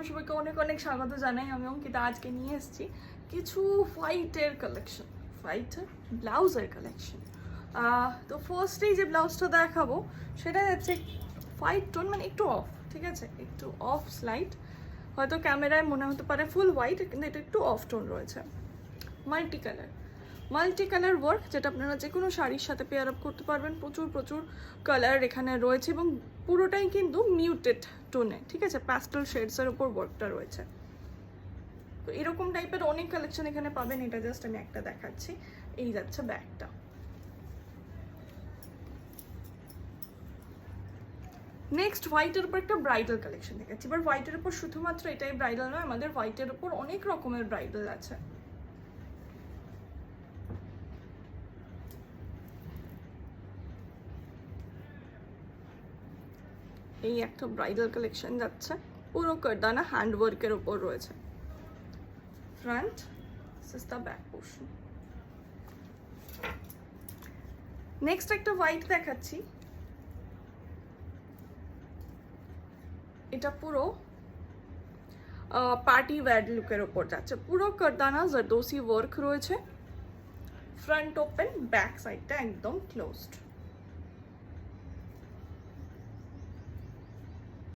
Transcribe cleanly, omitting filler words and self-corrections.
সবাইকে অনেক অনেক স্বাগত জানাই। আমি অঙ্কিতা আজকে নিয়ে এসেছি কিছু হোয়াইটের কালেকশন, হোয়াইটের ব্লাউজের কালেকশন। তো ফার্স্টেই যে ব্লাউজটা দেখাবো সেটা হচ্ছে হোয়াইট টোন, মানে একটু অফ, ঠিক আছে, একটু অফ স্লাইট। হয়তো ক্যামেরায় মনে হতে পারে ফুল হোয়াইট, কিন্তু এটা একটু অফ টোন রয়েছে। মাল্টি কালার ওয়ার্ক, যেটা আপনারা যে কোনো শাড়ির সাথে পেয়ার আপ করতে পারবেন। প্রচুর প্রচুর কালার এখানে রয়েছে এবং পুরোটাই কিন্তু মিউটেড টোনে, ঠিক আছে, প্যাস্টেল শেডসের উপর ওয়ার্কটা রয়েছে। তো এরকম টাইপের অনেক কালেকশন এখানে পাবেন। এটা জাস্ট আমি একটা দেখাচ্ছি। এই যাচ্ছে ব্যাগটা। নেক্সট হোয়াইটের উপর একটা ব্রাইডাল কালেকশন দেখাচ্ছি। এবার হোয়াইটের উপর শুধুমাত্র এটাই ব্রাইডাল নয়, আমাদের হোয়াইটের উপর অনেক রকমের ব্রাইডাল আছে। এই একটা ব্রাইডাল কালেকশন যাচ্ছে, পুরো কারদানা হ্যান্ডওয়ার্কের উপর রয়েছে। Front, this is the back portion. Next একটা হোয়াইট দেখাচ্ছি। এটা পুরো পার্টি ওয়্যার লুকের উপর যাচ্ছে। পুরো কারদানা জারদোসি ওয়ার্ক রয়েছে। ফ্রন্ট ওপেন, ব্যাক সাইডটা একদম ক্লোজড।